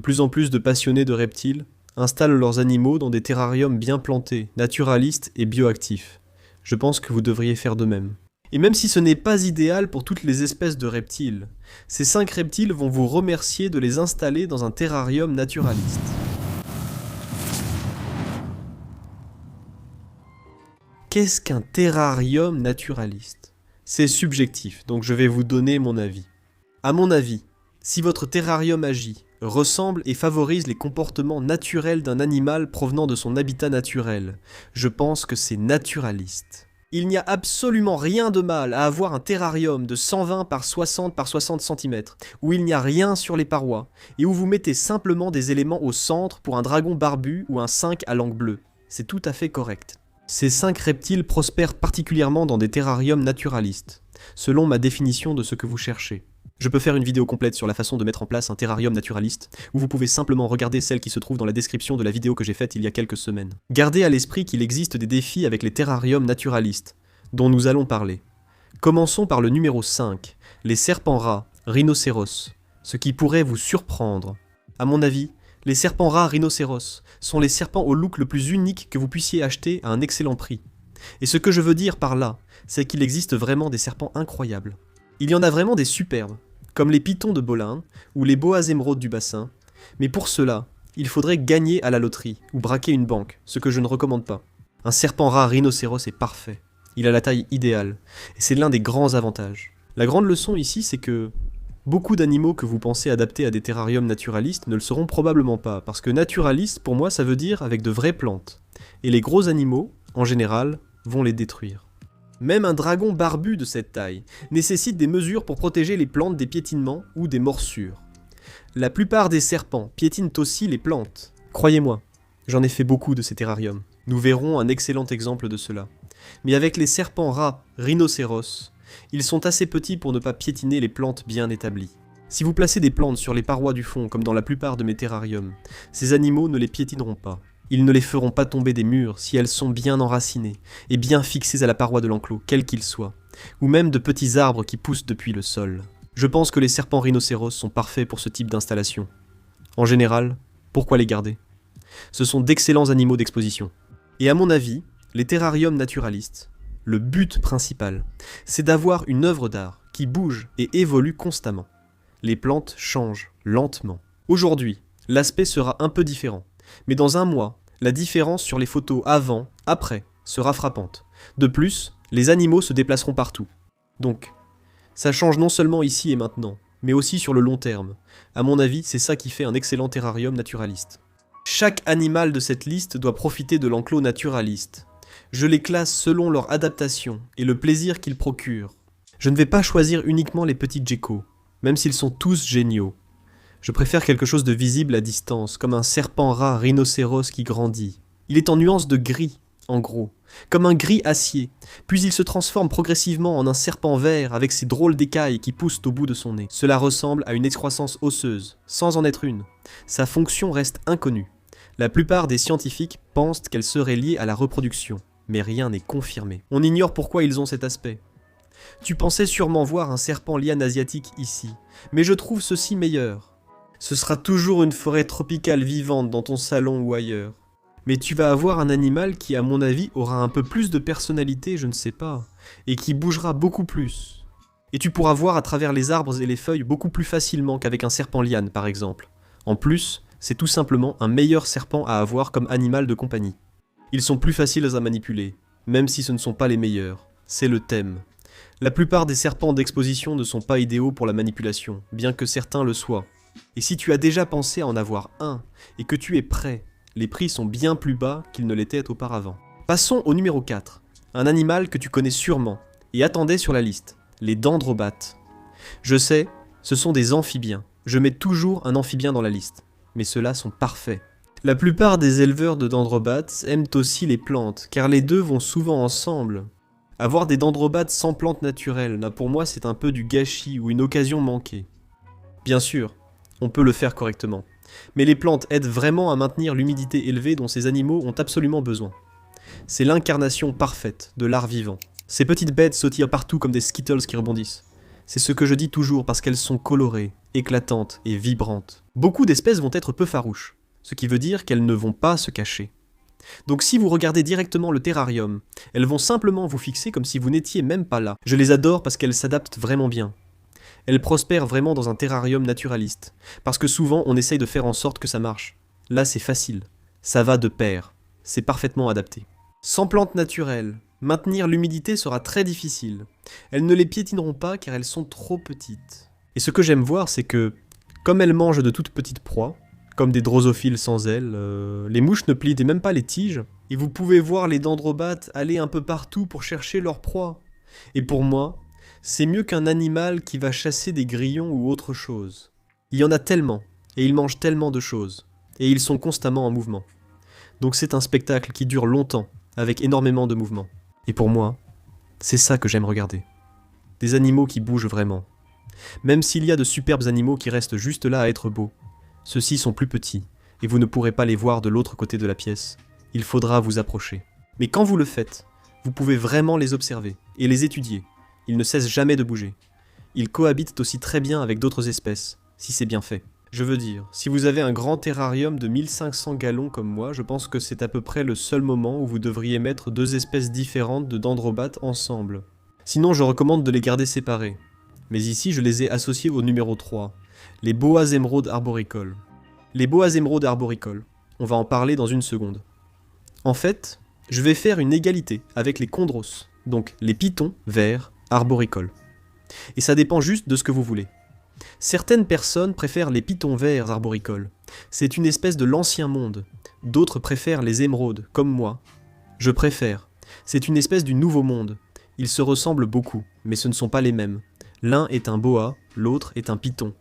De plus en plus de passionnés de reptiles installent leurs animaux dans des terrariums bien plantés, naturalistes et bioactifs. Je pense que vous devriez faire de même. Et même si ce n'est pas idéal pour toutes les espèces de reptiles, ces 5 reptiles vont vous remercier de les installer dans un terrarium naturaliste. Qu'est-ce qu'un terrarium naturaliste? C'est subjectif, donc je vais vous donner mon avis. À mon avis, si votre terrarium agit, ressemble et favorise les comportements naturels d'un animal provenant de son habitat naturel, je pense que c'est naturaliste. Il n'y a absolument rien de mal à avoir un terrarium de 120 par 60 par 60 cm, où il n'y a rien sur les parois, et où vous mettez simplement des éléments au centre pour un dragon barbu ou un 5 à langue bleue. C'est tout à fait correct. Ces 5 reptiles prospèrent particulièrement dans des terrariums naturalistes, selon ma définition de ce que vous cherchez. Je peux faire une vidéo complète sur la façon de mettre en place un terrarium naturaliste, où vous pouvez simplement regarder celle qui se trouve dans la description de la vidéo que j'ai faite il y a quelques semaines. Gardez à l'esprit qu'il existe des défis avec les terrariums naturalistes, dont nous allons parler. Commençons par le numéro 5, les serpents rats, rhinocéros, ce qui pourrait vous surprendre. À mon avis, les serpents rats rhinocéros sont les serpents au look le plus unique que vous puissiez acheter à un excellent prix. Et ce que je veux dire par là, c'est qu'il existe vraiment des serpents incroyables. Il y en a vraiment des superbes, comme les pitons de Bolin ou les boas émeraudes du bassin, mais pour cela, il faudrait gagner à la loterie ou braquer une banque, ce que je ne recommande pas. Un serpent rat rhinocéros est parfait, il a la taille idéale, et c'est l'un des grands avantages. La grande leçon ici, c'est que beaucoup d'animaux que vous pensez adapter à des terrariums naturalistes ne le seront probablement pas, parce que naturaliste, pour moi, ça veut dire avec de vraies plantes, et les gros animaux, en général, vont les détruire. Même un dragon barbu de cette taille nécessite des mesures pour protéger les plantes des piétinements ou des morsures. La plupart des serpents piétinent aussi les plantes. Croyez-moi, j'en ai fait beaucoup de ces terrariums. Nous verrons un excellent exemple de cela. Mais avec les serpents rats rhinocéros, ils sont assez petits pour ne pas piétiner les plantes bien établies. Si vous placez des plantes sur les parois du fond, comme dans la plupart de mes terrariums, ces animaux ne les piétineront pas. Ils ne les feront pas tomber des murs si elles sont bien enracinées et bien fixées à la paroi de l'enclos, quel qu'il soit, ou même de petits arbres qui poussent depuis le sol. Je pense que les serpents rhinocéros sont parfaits pour ce type d'installation. En général, pourquoi les garder? Ce sont d'excellents animaux d'exposition. Et à mon avis, les terrariums naturalistes, le but principal, c'est d'avoir une œuvre d'art qui bouge et évolue constamment. Les plantes changent lentement. Aujourd'hui, l'aspect sera un peu différent, mais dans un mois, la différence sur les photos avant, après, sera frappante. De plus, les animaux se déplaceront partout. Donc, ça change non seulement ici et maintenant, mais aussi sur le long terme. À mon avis, c'est ça qui fait un excellent terrarium naturaliste. Chaque animal de cette liste doit profiter de l'enclos naturaliste. Je les classe selon leur adaptation et le plaisir qu'ils procurent. Je ne vais pas choisir uniquement les petits geckos, même s'ils sont tous géniaux. Je préfère quelque chose de visible à distance, comme un serpent rat rhinocéros qui grandit. Il est en nuance de gris, en gros, comme un gris acier, puis il se transforme progressivement en un serpent vert avec ses drôles d'écailles qui poussent au bout de son nez. Cela ressemble à une excroissance osseuse, sans en être une. Sa fonction reste inconnue. La plupart des scientifiques pensent qu'elle serait liée à la reproduction, mais rien n'est confirmé. On ignore pourquoi ils ont cet aspect. Tu pensais sûrement voir un serpent liane asiatique ici, mais je trouve ceci meilleur. Ce sera toujours une forêt tropicale vivante dans ton salon ou ailleurs. Mais tu vas avoir un animal qui, à mon avis, aura un peu plus de personnalité, je ne sais pas, et qui bougera beaucoup plus. Et tu pourras voir à travers les arbres et les feuilles beaucoup plus facilement qu'avec un serpent liane, par exemple. En plus, c'est tout simplement un meilleur serpent à avoir comme animal de compagnie. Ils sont plus faciles à manipuler, même si ce ne sont pas les meilleurs. C'est le thème. La plupart des serpents d'exposition ne sont pas idéaux pour la manipulation, bien que certains le soient. Et si tu as déjà pensé à en avoir un, et que tu es prêt, les prix sont bien plus bas qu'ils ne l'étaient auparavant. Passons au numéro 4, un animal que tu connais sûrement, et attendais sur la liste, les dendrobates. Je sais, ce sont des amphibiens, je mets toujours un amphibien dans la liste, mais ceux-là sont parfaits. La plupart des éleveurs de dendrobates aiment aussi les plantes, car les deux vont souvent ensemble. Avoir des dendrobates sans plantes naturelles, pour moi c'est un peu du gâchis ou une occasion manquée. Bien sûr, on peut le faire correctement. Mais les plantes aident vraiment à maintenir l'humidité élevée dont ces animaux ont absolument besoin. C'est l'incarnation parfaite de l'art vivant. Ces petites bêtes sautillent partout comme des Skittles qui rebondissent. C'est ce que je dis toujours parce qu'elles sont colorées, éclatantes et vibrantes. Beaucoup d'espèces vont être peu farouches, ce qui veut dire qu'elles ne vont pas se cacher. Donc si vous regardez directement le terrarium, elles vont simplement vous fixer comme si vous n'étiez même pas là. Je les adore parce qu'elles s'adaptent vraiment bien. Elles prospèrent vraiment dans un terrarium naturaliste, parce que souvent on essaye de faire en sorte que ça marche. Là c'est facile, ça va de pair, c'est parfaitement adapté. Sans plantes naturelles, maintenir l'humidité sera très difficile. Elles ne les piétineront pas car elles sont trop petites. Et ce que j'aime voir, c'est que, comme elles mangent de toutes petites proies, comme des drosophiles sans ailes, les mouches ne plient même pas les tiges, et vous pouvez voir les dendrobates aller un peu partout pour chercher leur proie. Et pour moi, c'est mieux qu'un animal qui va chasser des grillons ou autre chose. Il y en a tellement, et ils mangent tellement de choses, et ils sont constamment en mouvement. Donc c'est un spectacle qui dure longtemps, avec énormément de mouvements. Et pour moi, c'est ça que j'aime regarder. Des animaux qui bougent vraiment. Même s'il y a de superbes animaux qui restent juste là à être beaux, ceux-ci sont plus petits, et vous ne pourrez pas les voir de l'autre côté de la pièce. Il faudra vous approcher. Mais quand vous le faites, vous pouvez vraiment les observer, et les étudier. Ils ne cessent jamais de bouger. Ils cohabitent aussi très bien avec d'autres espèces, si c'est bien fait. Je veux dire, si vous avez un grand terrarium de 1500 gallons comme moi, je pense que c'est à peu près le seul moment où vous devriez mettre deux espèces différentes de dendrobates ensemble. Sinon, je recommande de les garder séparés. Mais ici, je les ai associés au numéro 3, les boas émeraudes arboricoles. Les boas émeraudes arboricoles, on va en parler dans une seconde. En fait, je vais faire une égalité avec les chondros, donc les pitons verts arboricoles. Et ça dépend juste de ce que vous voulez. Certaines personnes préfèrent les pitons verts arboricoles. C'est une espèce de l'ancien monde. D'autres préfèrent les émeraudes, comme moi. Je préfère. C'est une espèce du nouveau monde. Ils se ressemblent beaucoup, mais ce ne sont pas les mêmes. L'un est un boa, l'autre est un piton.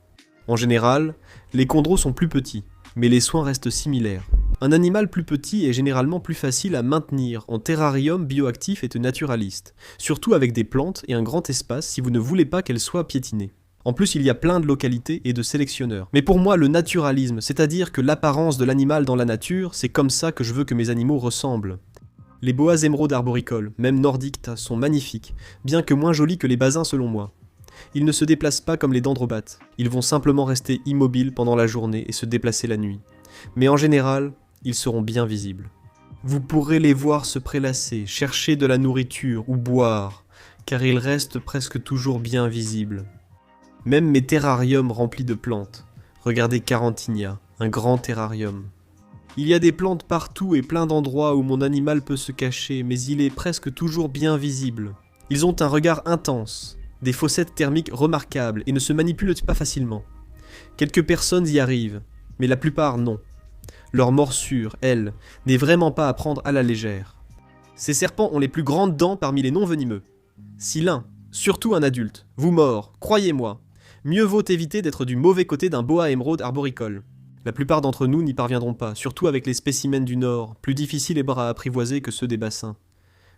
En général, les chondros sont plus petits, mais les soins restent similaires. Un animal plus petit est généralement plus facile à maintenir en terrarium bioactif et naturaliste, surtout avec des plantes et un grand espace si vous ne voulez pas qu'elles soient piétinées. En plus, il y a plein de localités et de sélectionneurs. Mais pour moi, le naturalisme, c'est-à-dire que l'apparence de l'animal dans la nature, c'est comme ça que je veux que mes animaux ressemblent. Les boas émeraudes arboricoles, même nordiques, sont magnifiques, bien que moins jolis que les basins selon moi. Ils ne se déplacent pas comme les dendrobates, ils vont simplement rester immobiles pendant la journée et se déplacer la nuit. Mais en général, ils seront bien visibles. Vous pourrez les voir se prélasser, chercher de la nourriture ou boire, car ils restent presque toujours bien visibles. Même mes terrariums remplis de plantes. Regardez Carantinia, un grand terrarium. Il y a des plantes partout et plein d'endroits où mon animal peut se cacher, mais il est presque toujours bien visible. Ils ont un regard intense, des fossettes thermiques remarquables et ne se manipulent pas facilement. Quelques personnes y arrivent, mais la plupart non. Leur morsure, elle, n'est vraiment pas à prendre à la légère. Ces serpents ont les plus grandes dents parmi les non-venimeux. Si l'un, surtout un adulte, vous mord, croyez-moi, mieux vaut éviter d'être du mauvais côté d'un boa émeraude arboricole. La plupart d'entre nous n'y parviendront pas, surtout avec les spécimens du Nord, plus difficiles et à apprivoiser que ceux des bassins.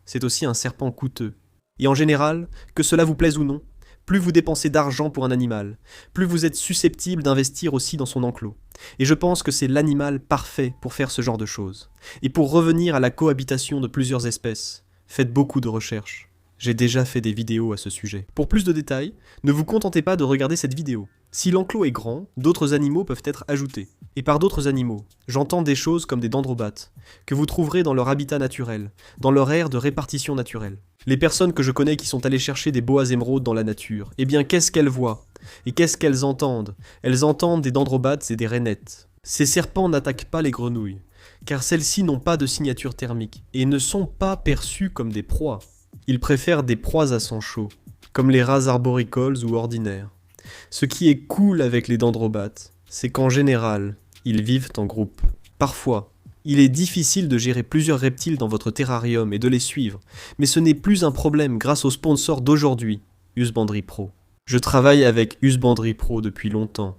C'est aussi un serpent coûteux. Et en général, que cela vous plaise ou non, plus vous dépensez d'argent pour un animal, plus vous êtes susceptible d'investir aussi dans son enclos. Et je pense que c'est l'animal parfait pour faire ce genre de choses. Et pour revenir à la cohabitation de plusieurs espèces, faites beaucoup de recherches. J'ai déjà fait des vidéos à ce sujet. Pour plus de détails, ne vous contentez pas de regarder cette vidéo. Si l'enclos est grand, d'autres animaux peuvent être ajoutés. Et par d'autres animaux, j'entends des choses comme des dendrobates, que vous trouverez dans leur habitat naturel, dans leur aire de répartition naturelle. Les personnes que je connais qui sont allées chercher des boas émeraudes dans la nature, eh bien qu'est-ce qu'elles voient? Et qu'est-ce qu'elles entendent? Elles entendent des dendrobates et des rainettes. Ces serpents n'attaquent pas les grenouilles, car celles-ci n'ont pas de signature thermique, et ne sont pas perçues comme des proies. Ils préfèrent des proies à sang chaud, comme les rats arboricoles ou ordinaires. Ce qui est cool avec les dendrobates, c'est qu'en général, ils vivent en groupe. Parfois, il est difficile de gérer plusieurs reptiles dans votre terrarium et de les suivre, mais ce n'est plus un problème grâce au sponsor d'aujourd'hui, Husbandry Pro. Je travaille avec Husbandry Pro depuis longtemps.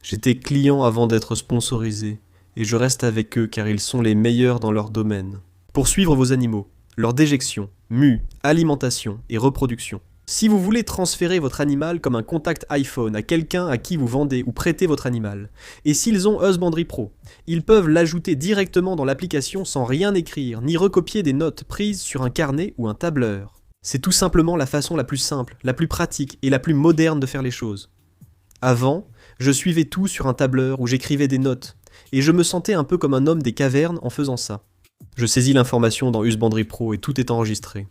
J'étais client avant d'être sponsorisé, et je reste avec eux car ils sont les meilleurs dans leur domaine. Pour suivre vos animaux, leur déjection, mue, alimentation et reproduction. Si vous voulez transférer votre animal comme un contact iPhone à quelqu'un à qui vous vendez ou prêtez votre animal, et s'ils ont Husbandry Pro, ils peuvent l'ajouter directement dans l'application sans rien écrire, ni recopier des notes prises sur un carnet ou un tableur. C'est tout simplement la façon la plus simple, la plus pratique et la plus moderne de faire les choses. Avant, je suivais tout sur un tableur où j'écrivais des notes, et je me sentais un peu comme un homme des cavernes en faisant ça. Je saisis l'information dans Husbandry Pro et tout est enregistré.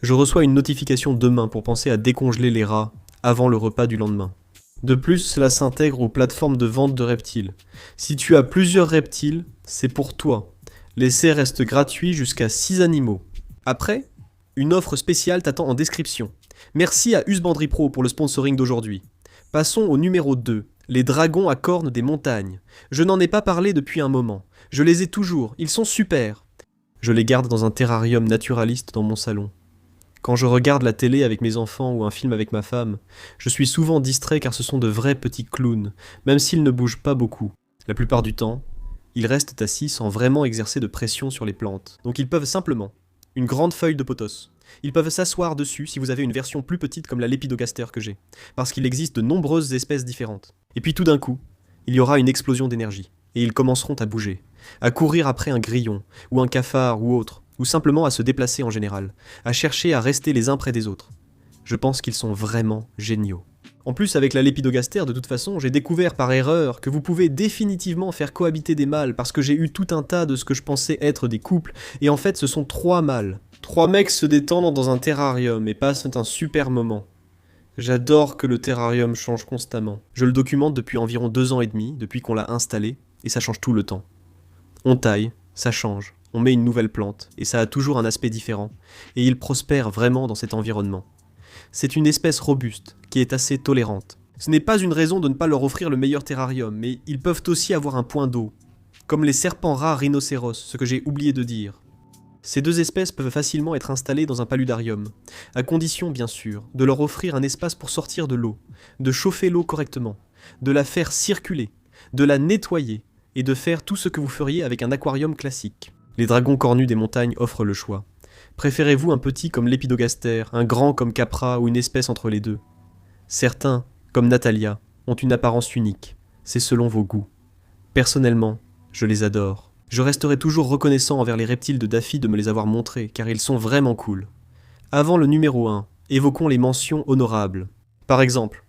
Je reçois une notification demain pour penser à décongeler les rats avant le repas du lendemain. De plus, cela s'intègre aux plateformes de vente de reptiles. Si tu as plusieurs reptiles, c'est pour toi. L'essai reste gratuit jusqu'à 6 animaux. Après, une offre spéciale t'attend en description. Merci à Husbandry Pro pour le sponsoring d'aujourd'hui. Passons au numéro 2, les dragons à cornes des montagnes. Je n'en ai pas parlé depuis un moment. Je les ai toujours, ils sont super. Je les garde dans un terrarium naturaliste dans mon salon. Quand je regarde la télé avec mes enfants ou un film avec ma femme, je suis souvent distrait car ce sont de vrais petits clowns, même s'ils ne bougent pas beaucoup. La plupart du temps, ils restent assis sans vraiment exercer de pression sur les plantes. Donc ils peuvent simplement, une grande feuille de pothos. Ils peuvent s'asseoir dessus si vous avez une version plus petite comme la Lépidogaster que j'ai, parce qu'il existe de nombreuses espèces différentes. Et puis tout d'un coup, il y aura une explosion d'énergie, et ils commenceront à bouger, à courir après un grillon, ou un cafard ou autre, ou simplement à se déplacer en général, à chercher à rester les uns près des autres. Je pense qu'ils sont vraiment géniaux. En plus, avec la Lépidogaster, de toute façon, j'ai découvert par erreur que vous pouvez définitivement faire cohabiter des mâles, parce que j'ai eu tout un tas de ce que je pensais être des couples, et en fait ce sont 3 mâles. 3 mecs se détendent dans un terrarium et passent un super moment. J'adore que le terrarium change constamment. Je le documente depuis environ 2 ans et demi, depuis qu'on l'a installé, et ça change tout le temps. On taille, ça change, on met une nouvelle plante, et ça a toujours un aspect différent, et il prospère vraiment dans cet environnement. C'est une espèce robuste, qui est assez tolérante. Ce n'est pas une raison de ne pas leur offrir le meilleur terrarium, mais ils peuvent aussi avoir un point d'eau, comme les serpents rats rhinocéros, ce que j'ai oublié de dire. Ces 2 espèces peuvent facilement être installées dans un paludarium, à condition bien sûr de leur offrir un espace pour sortir de l'eau, de chauffer l'eau correctement, de la faire circuler, de la nettoyer, et de faire tout ce que vous feriez avec un aquarium classique. Les dragons cornus des montagnes offrent le choix. Préférez-vous un petit comme Lépidogaster, un grand comme Capra ou une espèce entre les deux? Certains, comme Natalia, ont une apparence unique. C'est selon vos goûts. Personnellement, je les adore. Je resterai toujours reconnaissant envers les reptiles de Daffy de me les avoir montrés, car ils sont vraiment cool. Avant le numéro 1, évoquons les mentions honorables. Par exemple,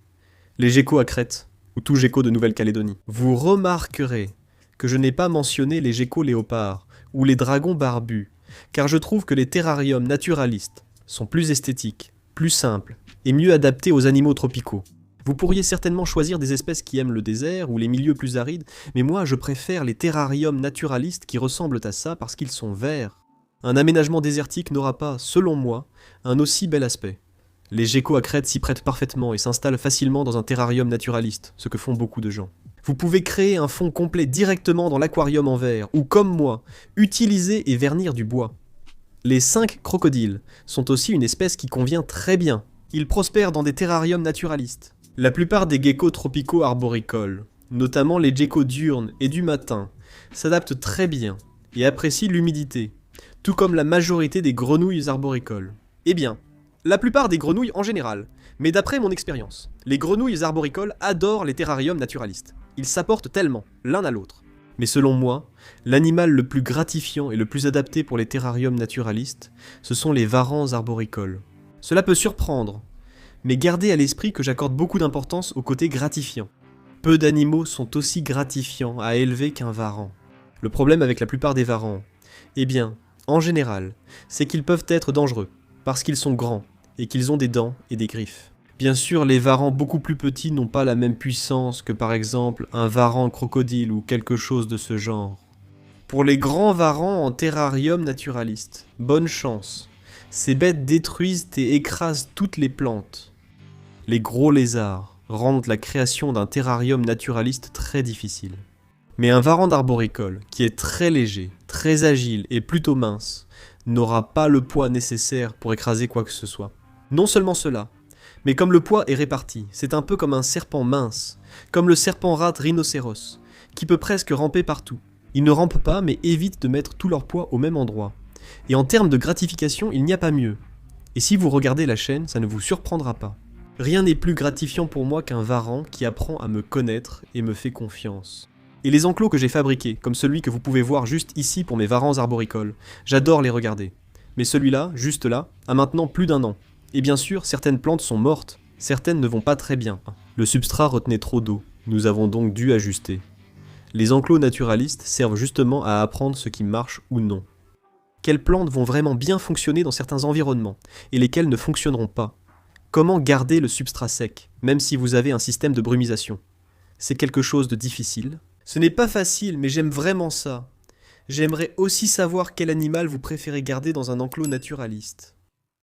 les geckos à crête, ou tout gecko de Nouvelle-Calédonie. Vous remarquerez que je n'ai pas mentionné les geckos léopards, ou les dragons barbus, car je trouve que les terrariums naturalistes sont plus esthétiques, plus simples, et mieux adaptés aux animaux tropicaux. Vous pourriez certainement choisir des espèces qui aiment le désert ou les milieux plus arides, mais moi je préfère les terrariums naturalistes qui ressemblent à ça parce qu'ils sont verts. Un aménagement désertique n'aura pas, selon moi, un aussi bel aspect. Les geckos à crête s'y prêtent parfaitement et s'installent facilement dans un terrarium naturaliste, ce que font beaucoup de gens. Vous pouvez créer un fond complet directement dans l'aquarium en verre, ou comme moi, utiliser et vernir du bois. Les 5 crocodiles sont aussi une espèce qui convient très bien. Ils prospèrent dans des terrariums naturalistes. La plupart des geckos tropicaux arboricoles, notamment les geckos diurnes et du matin, s'adaptent très bien et apprécient l'humidité, tout comme la majorité des grenouilles arboricoles. Eh bien, la plupart des grenouilles en général, mais d'après mon expérience, les grenouilles arboricoles adorent les terrariums naturalistes. Ils s'apportent tellement, l'un à l'autre. Mais selon moi, l'animal le plus gratifiant et le plus adapté pour les terrariums naturalistes, ce sont les varans arboricoles. Cela peut surprendre, mais gardez à l'esprit que j'accorde beaucoup d'importance au côté gratifiant. Peu d'animaux sont aussi gratifiants à élever qu'un varan. Le problème avec la plupart des varans, eh bien, en général, c'est qu'ils peuvent être dangereux, parce qu'ils sont grands, et qu'ils ont des dents et des griffes. Bien sûr, les varans beaucoup plus petits n'ont pas la même puissance que par exemple un varan crocodile ou quelque chose de ce genre. Pour les grands varans en terrarium naturaliste, bonne chance. Ces bêtes détruisent et écrasent toutes les plantes. Les gros lézards rendent la création d'un terrarium naturaliste très difficile. Mais un varan d'arboricole, qui est très léger, très agile et plutôt mince, n'aura pas le poids nécessaire pour écraser quoi que ce soit. Non seulement cela, mais comme le poids est réparti, c'est un peu comme un serpent mince, comme le serpent rat rhinocéros, qui peut presque ramper partout. Ils ne rampent pas, mais évitent de mettre tout leur poids au même endroit. Et en termes de gratification, il n'y a pas mieux. Et si vous regardez la chaîne, ça ne vous surprendra pas. Rien n'est plus gratifiant pour moi qu'un varan qui apprend à me connaître et me fait confiance. Et les enclos que j'ai fabriqués, comme celui que vous pouvez voir juste ici pour mes varans arboricoles, j'adore les regarder. Mais celui-là, juste là, a maintenant plus d'1 an. Et bien sûr, certaines plantes sont mortes, certaines ne vont pas très bien. Le substrat retenait trop d'eau, nous avons donc dû ajuster. Les enclos naturalistes servent justement à apprendre ce qui marche ou non. Quelles plantes vont vraiment bien fonctionner dans certains environnements, et lesquelles ne fonctionneront pas? Comment garder le substrat sec, même si vous avez un système de brumisation? C'est quelque chose de difficile. Ce n'est pas facile, mais j'aime vraiment ça. J'aimerais aussi savoir quel animal vous préférez garder dans un enclos naturaliste.